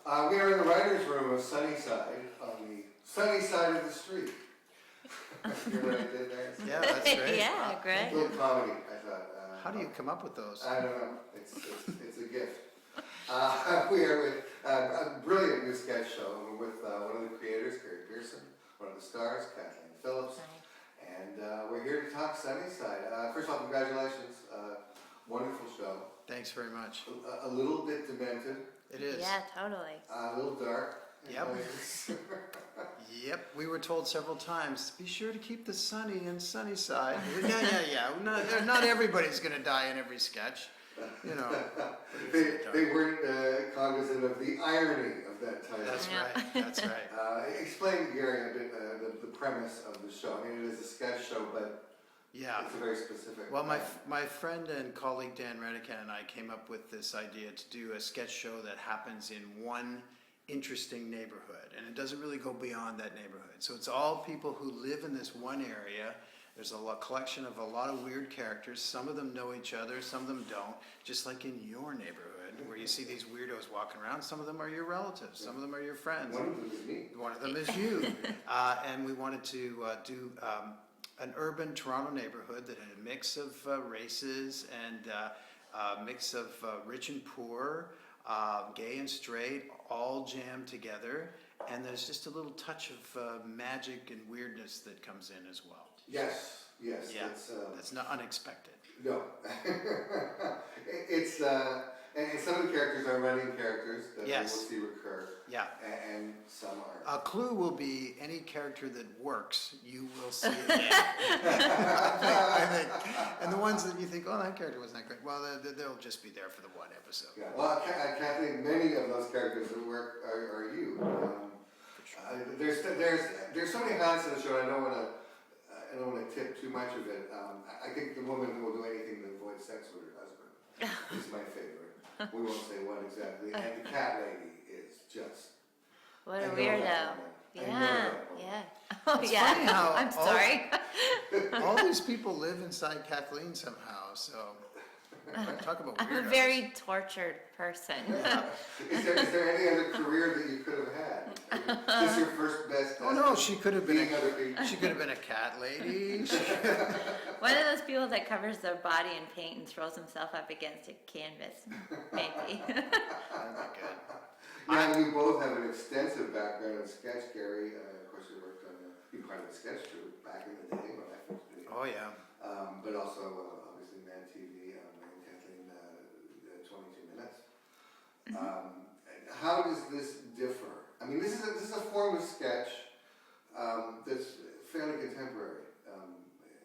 We are in the writer's room of Sunnyside, on the sunny side of the street. You know what I did there? Yeah, that's great. Yeah, great. A little comedy, I thought. How do you come up with those? I don't know. It's a gift. We are with a brilliant new sketch show. We're with one of the creators, Gary Pearson, one of the stars, Kathleen Phillips, and we're here to talk Sunnyside. First of all, congratulations. Wonderful show. Thanks very much. A little bit demented. It is. Yeah, totally. A little dark. Yep. Yep. We were told several times, be sure to keep the sunny in Sunnyside. Yeah. Not everybody's going to die in every sketch. You know. They weren't cognizant of the irony of that title. That's right. That's right. Explain, Gary, a bit the premise of the show. I mean, it is a sketch show, but yeah, it's a very specific. Well, my friend and colleague Dan Redican and I came up with this idea to do a sketch show that happens in one interesting neighborhood, and it doesn't really go beyond that neighborhood. So it's all people who live in this one area. There's a collection of a lot of weird characters. Some of them know each other, some of them don't. Just like in your neighborhood, where you see these weirdos walking around. Some of them are your relatives. Some of them are your friends. One of them is me. One of them is you. And we wanted to do an urban Toronto neighborhood that had a mix of races and a mix of rich and poor, gay and straight, all jammed together. And there's just a little touch of magic and weirdness that comes in as well. Yes. Yeah, that's not unexpected. No. It's and some of the characters are running characters that we will see recur. Yeah. And some are. A clue will be any character that works, you will see again. And the ones that you think, oh, that character wasn't that great, well, they'll just be there for the one episode. Yeah. Well, Kathleen, many of those characters that work are you. There's so many highlights in the show. I don't want to tip too much of it. I think the woman who will do anything to avoid sex with her husband is my favorite. We won't say what exactly. And the cat lady is just. What a weirdo. Yeah. Oh, it's yeah. Funny how I'm sorry. all these people live inside Kathleen somehow, so talk about weirdos. I'm a very tortured person. Yeah. Is there any other career that you could have had? Is this your first best? Oh no, she could have been a a cat lady. One of those people that covers their body in paint and throws himself up against a canvas, maybe. That'd be good. Yeah, you both have an extensive background in sketch, Gary. Of course, you worked on you part of the sketch troupe back in the day when I first did it. Oh yeah. But also obviously Mad TV and Kathleen, 22 Minutes. How does this differ? I mean, this is a form of sketch that's fairly contemporary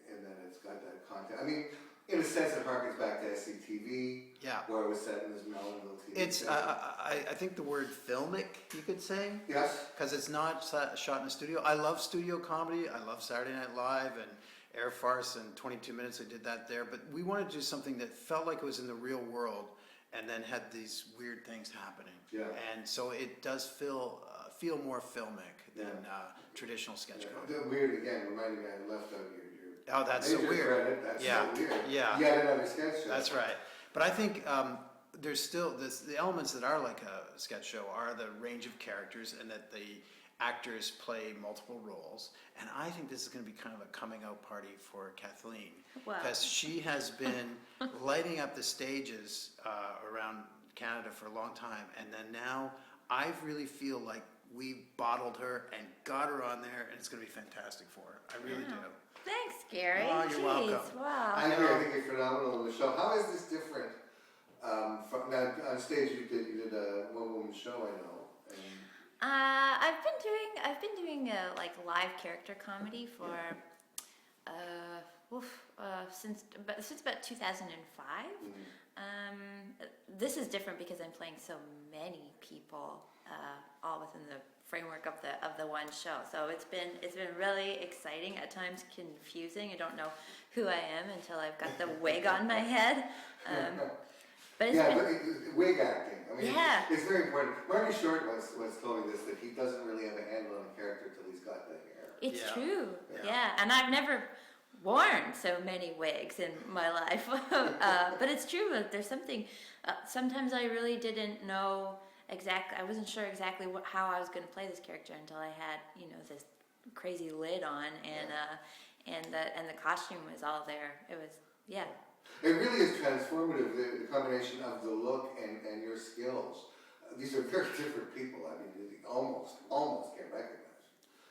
in that it's got that content. I mean, in a sense, it harkens back to SCTV, where it was set in this Melonville TV. It's I think the word filmic, you could say. Yes. Because it's not shot in a studio. I love studio comedy. I love Saturday Night Live and Air Farce and 22 Minutes. I did that there. But we wanted to do something that felt like it was in the real world and then had these weird things happening. Yeah. And so it does feel more filmic than traditional sketch comedy. The weird, again, reminding me I left out your oh, that's so weird. Credit. That's so weird. Yeah. Yet another sketch show. That's right. But I think there's still the elements that are like a sketch show are the range of characters and that the actors play multiple roles. And I think this is going to be kind of a coming out party for Kathleen. Wow. Because she has been lighting up the stages around Canada for a long time. And then now I really feel like we bottled her and got her on there, and it's going to be fantastic for her. I really do. Thanks, Gary. Oh, you're welcome. Wow. I think you're phenomenal in the show. How is this different from now on stage? You did a one-woman show, I know. I've been doing like live character comedy for since about 2005. This is different because I'm playing so many people all within the framework of the one show. So it's been really exciting, at times confusing. I don't know who I am until I've got the wig on my head. But wig acting. I mean, it's very important. Marty Short once told me this, that he doesn't really have a handle on a character till he's got the hair. It's true. Yeah, and I've never worn so many wigs in my life. But it's true. There's something. Sometimes I really didn't know exactly. I wasn't sure exactly how I was going to play this character until I had, this crazy lid on, and the costume was all there. It was, yeah. It really is transformative, the combination of the look and your skills. These are very different people. I mean, you almost can't recognize.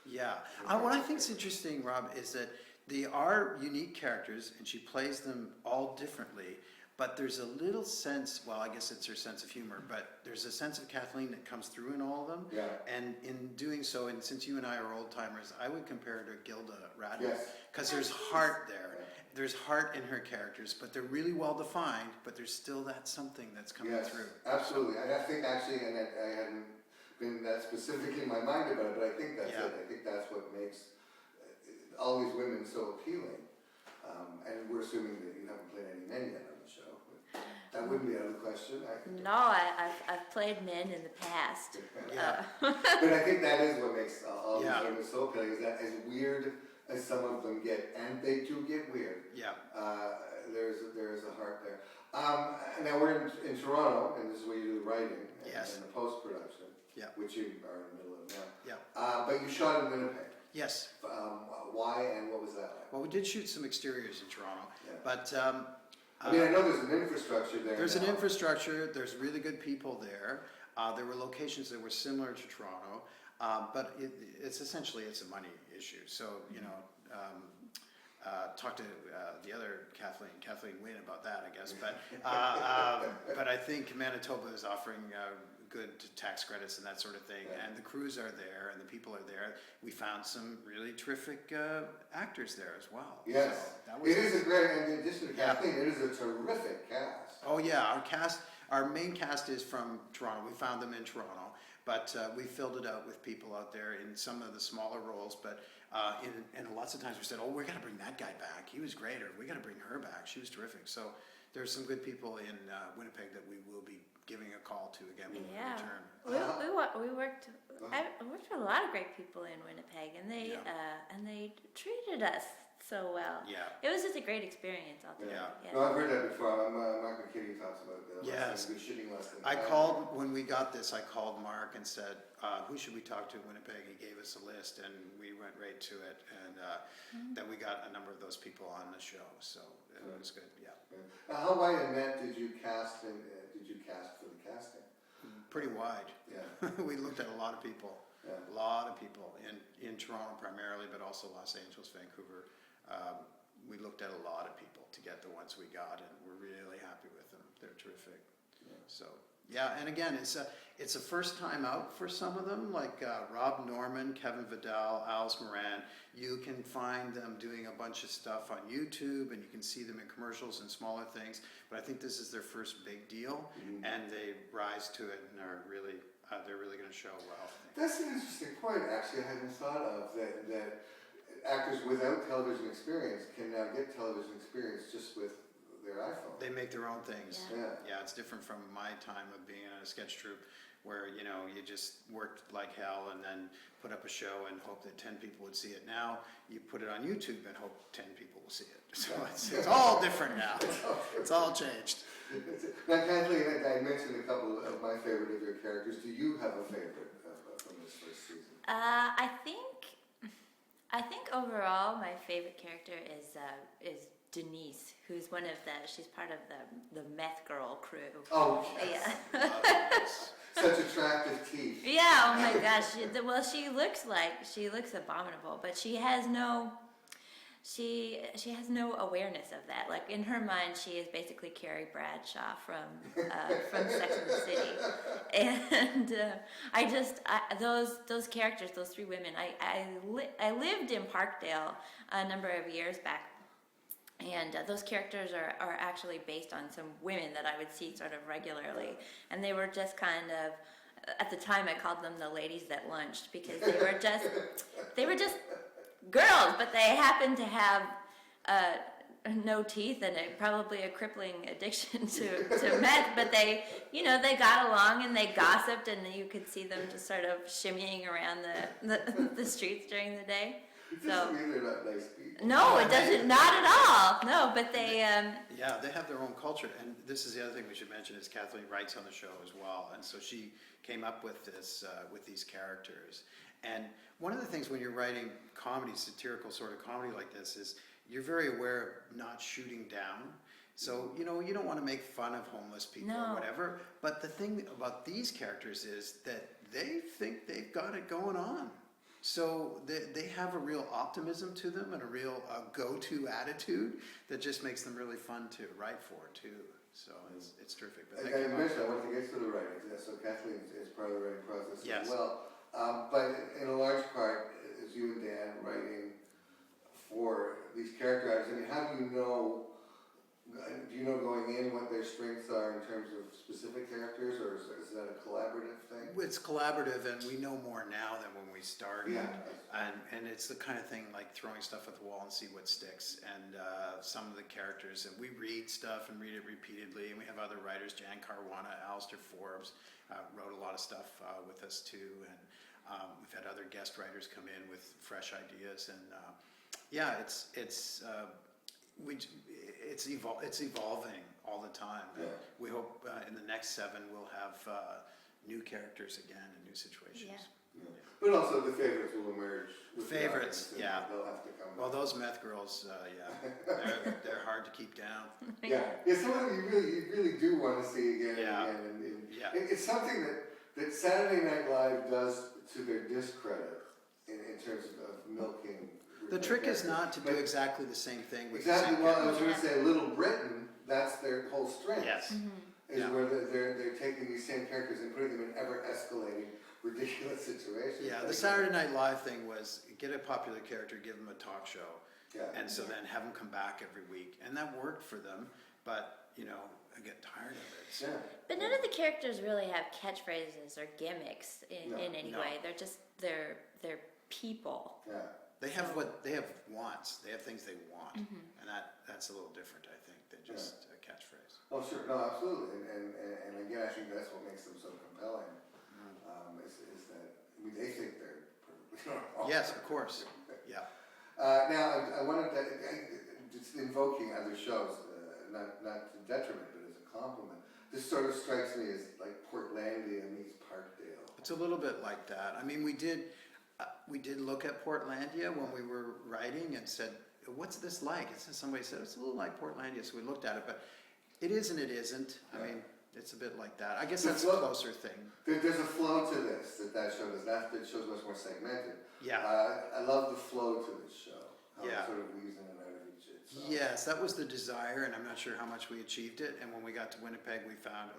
Yeah. What I think is interesting, Rob, is that they are unique characters, and she plays them all differently. But there's a little sense, well, I guess it's her sense of humor, but there's a sense of Kathleen that comes through in all of them. Yeah. And in doing so, and since you and I are old timers, I would compare her to Gilda Radner. Yes. Because there's heart there. Yeah. There's heart in her characters, but they're really well defined, but there's still that something that's coming through. Absolutely. I think actually, and I hadn't been that specific in my mind about it, but I think that's it. I think that's what makes all these women so appealing. And we're assuming that you haven't played any men yet on the show. But that wouldn't be out of the question. No, I've played men in the past. Yeah. But I think that is what makes all these Yeah. women so appealing, is that as weird as some of them get, and they do get weird, Yeah. there's a heart there. Now we're in Toronto, and this is where you do the writing Yes. and the post-production, Yeah. which you are in the middle of now. Yeah. But you shot in Winnipeg. Yes. Why and what was that like? Well, we did shoot some exteriors in Toronto, Yeah. but I mean, I know there's an infrastructure there. there's an now. infrastructure. There's really good people there. There were locations that were similar to Toronto, but it's essentially a money issue. So talk to the other Kathleen Wynne about that, I guess. But I think Manitoba is offering good tax credits and that sort of thing, and the crews are there and the people are there. We found some really terrific actors there as well. Yes, So that was it is a great. And in addition to Kathleen, it is a terrific cast. Oh yeah, our main cast is from Toronto. We found them in Toronto, but we filled it out with people out there in some of the smaller roles. But and lots of times we said, "Oh, we're gonna bring that guy back. He was great," or "We gotta bring her back. She was terrific." So there's some good people in Winnipeg that we will be giving a call to again when we return. We worked. I worked with a lot of great people in Winnipeg, and they treated us so well. Yeah. It was just a great experience altogether. Yeah. No, I've heard that before. Mark McKinney talks about that. Yes. Shooting less than I called, when we got this, I called Mark and said, who should we talk to in Winnipeg? He gave us a list and we went right to it, and then we got a number of those people on the show, so it was good, yeah. How wide a net did you cast for the casting? Pretty wide. Yeah. We looked at a lot of people, Yeah. a lot of people, in Toronto primarily, but also Los Angeles, Vancouver. We looked at a lot of people to get the ones we got, and we're really happy with them. They're terrific. Yeah. So, yeah, and again, it's a first time out for some of them, like Rob Norman, Kevin Vidal, Alice Moran. You can find them doing a bunch of stuff on YouTube, and you can see them in commercials and smaller things. But I think this is their first big deal, and they rise to it and are really, they're really going to show well. That's an interesting point, actually. I hadn't thought of that actors without television experience can now get television experience just with their iPhone. They make their own things. Yeah. Yeah, it's different from my time of being in a sketch troupe where, you just worked like hell and then put up a show and hope that 10 people would see it. Now you put it on YouTube and hope 10 people will see it. So it's all different now. It's all changed. Now, Kathleen, I mentioned a couple of my favorite of your characters. Do you have a favorite from this first season? I think overall my favorite character is Denise, who's she's part of the meth girl crew. Oh, yes. Yeah. Such attractive teeth. Yeah, oh my gosh. She looks abominable, but she has no awareness of that. Like in her mind, she is basically Carrie Bradshaw from Sex and the City. And those characters, those three women. I lived in Parkdale a number of years back. And those characters are actually based on some women that I would see sort of regularly. And they were just kind of, at the time I called them the ladies that lunched, because they were just girls, but they happened to have no teeth and probably a crippling addiction to meth. But they got along and they gossiped, and you could see them just sort of shimmying around the streets during the day. It doesn't mean they're not nice people. No, it doesn't. Not at all. No, but they, Yeah, they have their own culture, and this is the other thing we should mention is Kathleen writes on the show as well, and so she came up with this with these characters. And one of the things when you're writing comedy, satirical sort of comedy like this, is you're very aware of not shooting down. So you don't want to make fun of homeless people or No. whatever. But the thing about these characters is that they think they've got it going on. So they have a real optimism to them and a real go-to attitude that just makes them really fun to write for too. So it's terrific. But I mentioned I want to get to the writing, so Kathleen is part of the writing process Yes. as well. But in a large part, is you and Dan writing for these character actors. I mean, how do you know? Do you know going in what their strengths are in terms of specific characters, or is that a collaborative thing? It's collaborative, and we know more now than when we started. Yeah. And it's the kind of thing like throwing stuff at the wall and see what sticks. And some of the characters, and we read stuff and read it repeatedly. And we have other writers, Jan Caruana, Alistair Forbes, wrote a lot of stuff with us too. And we've had other guest writers come in with fresh ideas. And yeah, it's evolving all the time. Yeah. We hope in the next 7 we'll have new characters again and new situations. Yeah. Yeah. But also the favorites will emerge. With the Favorites, audience, and yeah. They'll have to come. Well, those meth girls, yeah, they're hard to keep down. Yeah, some of them you really do want to see again Yeah. and again. And Yeah. it's something that Saturday Night Live does to their discredit in terms of milking. The trick is not to do But- exactly the same thing with Exactly. the same Well, I was characters. going to say, Little Britain. That's their whole strength. Yes. Is Yeah. where they're taking these same characters and putting them in ever escalating ridiculous situations. Yeah, the Like- Saturday Night Live thing was get a popular character, give them a talk show, Yeah. and so then have them come back every week, and that worked for them. But I get tired of it. So. Yeah. But none of the characters really have catchphrases or gimmicks No. in any No. way. They're people. Yeah. They have wants. They have things they want, and that's a little different, I think, than just a catchphrase. Oh, sure. No, absolutely. And again, I think that's what makes them so compelling. Is that they think they're. Yes, of course. Yeah. Now, I wanted to, just invoking other shows, not to detriment, but as a compliment. This sort of strikes me as like Portlandia meets Parkdale. It's a little bit like that. I mean, we did look at Portlandia when we were writing and said, "What's this like?" And somebody said it's a little like Portlandia, so we looked at it, but it is and it isn't. I mean, it's a bit like that. I guess that's a closer thing. There's a flow to this that show does. That show's much more segmented. Yeah. I love the flow to this show. How Yeah. it sort of weaves in and out of each. Yes, that was the desire, and I'm not sure how much we achieved it. And when we got to Winnipeg, we found,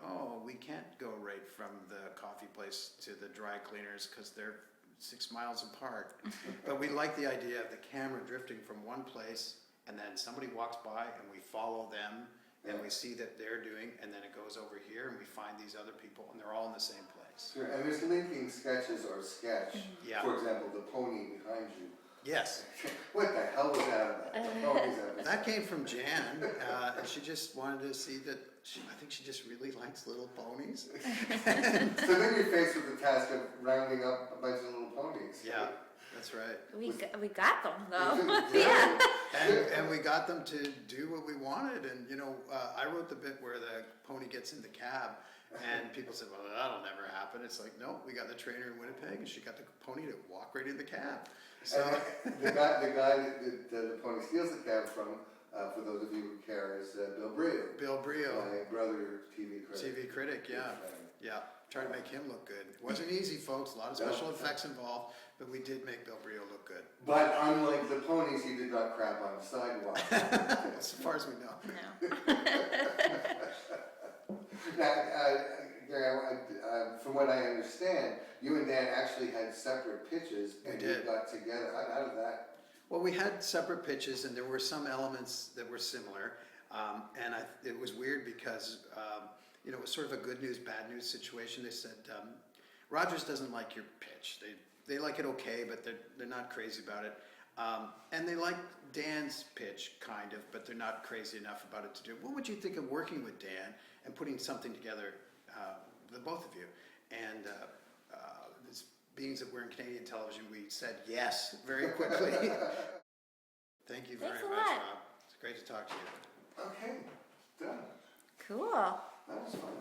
we can't go right from the coffee place to the dry cleaners because they're 6 miles apart. But we like the idea of the camera drifting from one place, and then somebody walks by, and we follow them, and we see that they're doing, and then it goes over here, and we find these other people, and they're all in the same place. Sure. And there's linking sketches or sketch. Yeah. For example, the pony behind you. Yes, What the hell was that about? The pony's out. that came from Jan, and she just wanted to see that. I think she just really likes little ponies. So then you're faced with the task of rounding up a bunch of little ponies. Yeah, that's right. We got them though. Yeah. And we got them to do what we wanted. And, I wrote the bit where the pony gets in the cab and people said, well, that'll never happen. It's like, no, we got the trainer in Winnipeg and she got the pony to walk right in the cab. So And the guy that the pony steals the cab from, for those of you who care, is Bill Brio. Bill Brio, My brother, TV critic. TV critic, yeah. Yeah, trying to make him look good. It wasn't easy, folks. A lot of special effects involved, but we did make Bill Brio look good. But unlike the ponies, he did not crap on the sidewalk. As far as we know. No. Now, Gary, from what I understand, you and Dan actually had separate pitches and you did. got together. How did that? Well, we had separate pitches, and there were some elements that were similar. And it was weird because, it was sort of a good news, bad news situation. They said, Rogers doesn't like your pitch. They like it okay, but they're not crazy about it. And they like Dan's pitch, kind of, but they're not crazy enough about it to do it. What would you think of working with Dan and putting something together, the both of you? And being that we're in Canadian television, we said yes very quickly. Thank you very Thanks a much, lot. Rob. It's great to talk. talk to you. Okay, done. Cool. That was fun.